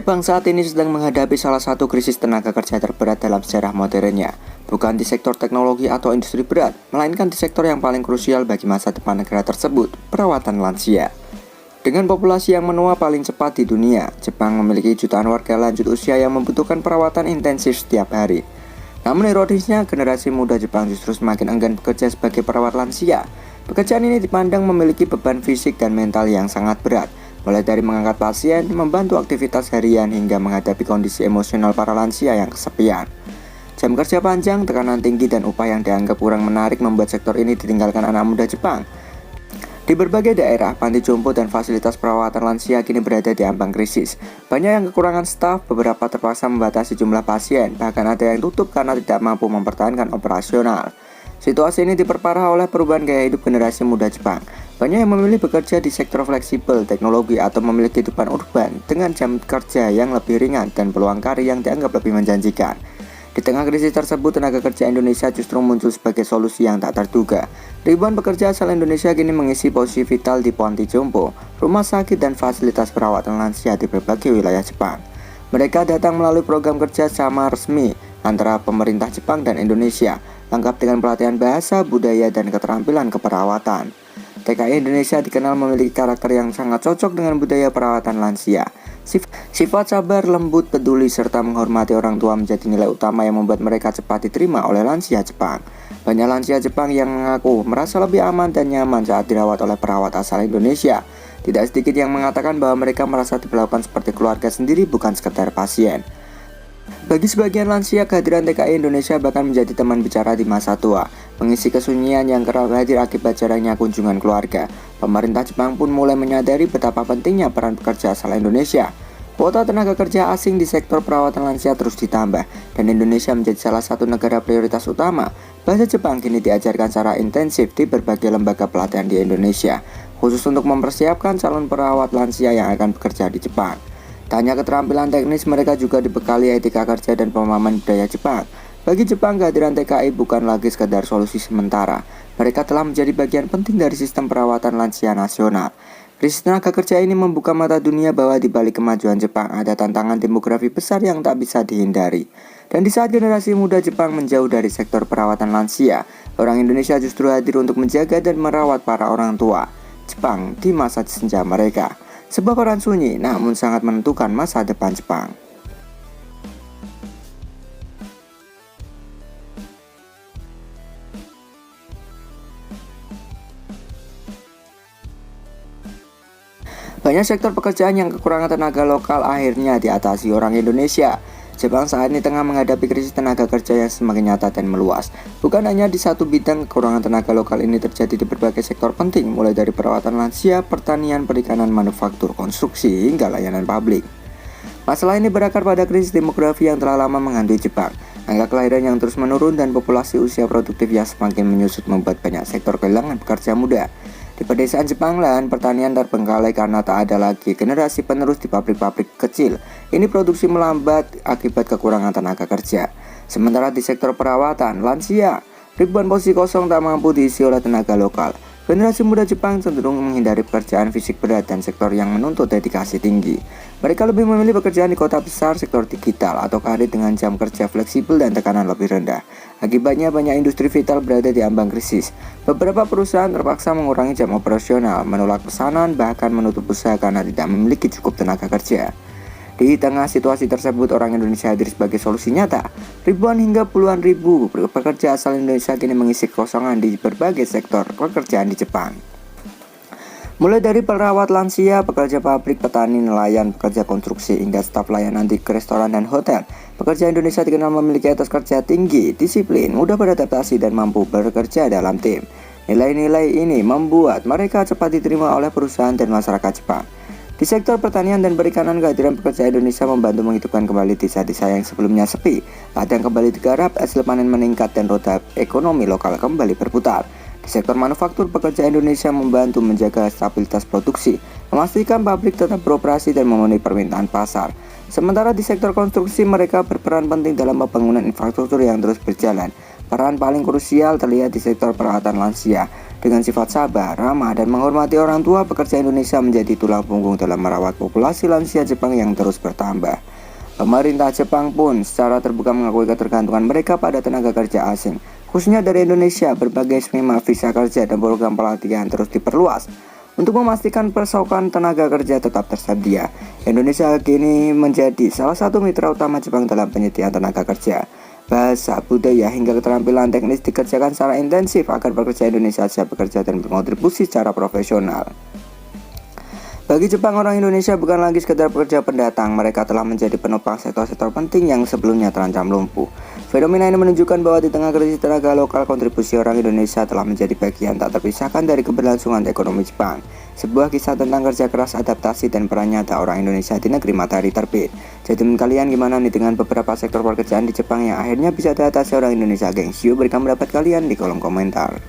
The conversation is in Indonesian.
Jepang saat ini sedang menghadapi salah satu krisis tenaga kerja terberat dalam sejarah modernnya. Bukan di sektor teknologi atau industri berat, melainkan di sektor yang paling krusial bagi masa depan negara tersebut, perawatan lansia. Dengan populasi yang menua paling cepat di dunia, Jepang memiliki jutaan warga lanjut usia yang membutuhkan perawatan intensif setiap hari. Namun ironisnya, generasi muda Jepang justru semakin enggan bekerja sebagai perawat lansia. Pekerjaan ini dipandang memiliki beban fisik dan mental yang sangat berat, mulai dari mengangkat pasien, membantu aktivitas harian, hingga menghadapi kondisi emosional para lansia yang kesepian. Jam kerja panjang, tekanan tinggi, dan upah yang dianggap kurang menarik membuat sektor ini ditinggalkan anak muda Jepang. Di berbagai daerah, panti jompo dan fasilitas perawatan lansia kini berada di ambang krisis. Banyak yang kekurangan staf, beberapa terpaksa membatasi jumlah pasien, bahkan ada yang tutup karena tidak mampu mempertahankan operasional. Situasi ini diperparah oleh perubahan gaya hidup generasi muda Jepang. Banyak yang memilih bekerja di sektor fleksibel, teknologi, atau memiliki kehidupan urban dengan jam kerja yang lebih ringan dan peluang karir yang dianggap lebih menjanjikan. Di tengah krisis tersebut, tenaga kerja Indonesia justru muncul sebagai solusi yang tak terduga. Ribuan pekerja asal Indonesia kini mengisi posisi vital di panti jompo, rumah sakit, dan fasilitas perawatan lansia di berbagai wilayah Jepang. Mereka datang melalui program kerja sama resmi antara pemerintah Jepang dan Indonesia, lengkap dengan pelatihan bahasa, budaya, dan keterampilan keperawatan. TKI Indonesia dikenal memiliki karakter yang sangat cocok dengan budaya perawatan lansia. Sifat sabar, lembut, peduli, serta menghormati orang tua menjadi nilai utama yang membuat mereka cepat diterima oleh lansia Jepang. Banyak lansia Jepang yang mengaku merasa lebih aman dan nyaman saat dirawat oleh perawat asal Indonesia. Tidak sedikit yang mengatakan bahwa mereka merasa diperlakukan seperti keluarga sendiri, bukan sekedar pasien. Bagi sebagian lansia, kehadiran TKI Indonesia bahkan menjadi teman bicara di masa tua, mengisi kesunyian yang kerap hadir akibat jarangnya kunjungan keluarga. Pemerintah Jepang pun mulai menyadari betapa pentingnya peran pekerja asal Indonesia. Kuota tenaga kerja asing di sektor perawatan lansia terus ditambah, dan Indonesia menjadi salah satu negara prioritas utama. Bahasa Jepang kini diajarkan secara intensif di berbagai lembaga pelatihan di Indonesia, khusus untuk mempersiapkan calon perawat lansia yang akan bekerja di Jepang. Tak hanya keterampilan teknis, mereka juga dibekali etika kerja dan pemahaman budaya Jepang. Bagi Jepang, kehadiran TKI bukan lagi sekadar solusi sementara. Mereka telah menjadi bagian penting dari sistem perawatan lansia nasional. Krisis tenaga kerja ini membuka mata dunia bahwa di balik kemajuan Jepang ada tantangan demografi besar yang tak bisa dihindari. Dan di saat generasi muda Jepang menjauh dari sektor perawatan lansia, orang Indonesia justru hadir untuk menjaga dan merawat para orang tua Jepang di masa senja mereka. Sebuah peran sunyi namun sangat menentukan masa depan Jepang. Banyak sektor pekerjaan yang kekurangan tenaga lokal akhirnya diatasi orang Indonesia. Jepang saat ini tengah menghadapi krisis tenaga kerja yang semakin nyata dan meluas. Bukan hanya di satu bidang, kekurangan tenaga lokal ini terjadi di berbagai sektor penting, mulai dari perawatan lansia, pertanian, perikanan, manufaktur, konstruksi, hingga layanan publik. Masalah ini berakar pada krisis demografi yang telah lama menghantui Jepang. Angka kelahiran yang terus menurun dan populasi usia produktif yang semakin menyusut membuat banyak sektor kehilangan pekerja muda. Di pedesaan Jepang, lahan pertanian terbengkalai karena tak ada lagi generasi penerus di pabrik-pabrik kecil. Ini produksi melambat akibat kekurangan tenaga kerja. Sementara di sektor perawatan lansia, ribuan posisi kosong tak mampu diisi oleh tenaga lokal. Generasi muda Jepang cenderung menghindari pekerjaan fisik berat dan sektor yang menuntut dedikasi tinggi. Mereka lebih memilih pekerjaan di kota besar, sektor digital, atau karir dengan jam kerja fleksibel dan tekanan lebih rendah. Akibatnya banyak industri vital berada di ambang krisis. Beberapa perusahaan terpaksa mengurangi jam operasional, menolak pesanan, bahkan menutup usaha karena tidak memiliki cukup tenaga kerja. Di tengah situasi tersebut, orang Indonesia hadir sebagai solusi nyata. Ribuan hingga puluhan ribu pekerja asal Indonesia kini mengisi kekosongan di berbagai sektor pekerjaan di Jepang. Mulai dari perawat lansia, pekerja pabrik, petani, nelayan, pekerja konstruksi, hingga staf layanan di restoran dan hotel. Pekerja Indonesia dikenal memiliki etos kerja tinggi, disiplin, mudah beradaptasi, dan mampu bekerja dalam tim. Nilai-nilai ini membuat mereka cepat diterima oleh perusahaan dan masyarakat Jepang. Di sektor pertanian dan perikanan, kehadiran pekerja Indonesia membantu menghidupkan kembali desa-desa yang sebelumnya sepi. Ladang kembali digarap, hasil panen meningkat, dan roda ekonomi lokal kembali berputar. Di sektor manufaktur, pekerja Indonesia membantu menjaga stabilitas produksi, memastikan pabrik tetap beroperasi dan memenuhi permintaan pasar. Sementara di sektor konstruksi, mereka berperan penting dalam pembangunan infrastruktur yang terus berjalan. Peran paling krusial terlihat di sektor perawatan lansia. Dengan sifat sabar, ramah, dan menghormati orang tua, pekerja Indonesia menjadi tulang punggung dalam merawat populasi lansia Jepang yang terus bertambah. Pemerintah Jepang pun secara terbuka mengakui ketergantungan mereka pada tenaga kerja asing, khususnya dari Indonesia. Berbagai skema visa kerja dan program pelatihan terus diperluas untuk memastikan pasokan tenaga kerja tetap tersedia. Indonesia kini menjadi salah satu mitra utama Jepang dalam penyediaan tenaga kerja. Bahasa, budaya, hingga keterampilan teknis dikerjakan secara intensif agar pekerja Indonesia siap bekerja dan berkontribusi secara profesional. Bagi Jepang, orang Indonesia bukan lagi sekedar pekerja pendatang, mereka telah menjadi penopang sektor-sektor penting yang sebelumnya terancam lumpuh. Fenomena ini menunjukkan bahwa di tengah krisis tenaga lokal, kontribusi orang Indonesia telah menjadi bagian tak terpisahkan dari keberlangsungan ekonomi Jepang. Sebuah kisah tentang kerja keras, adaptasi, dan peran nyata orang Indonesia di negeri matahari terbit. Jadi menurut kalian gimana nih dengan beberapa sektor pekerjaan di Jepang yang akhirnya bisa diatasi orang Indonesia, gengs? Yuk berikan pendapat kalian di kolom komentar.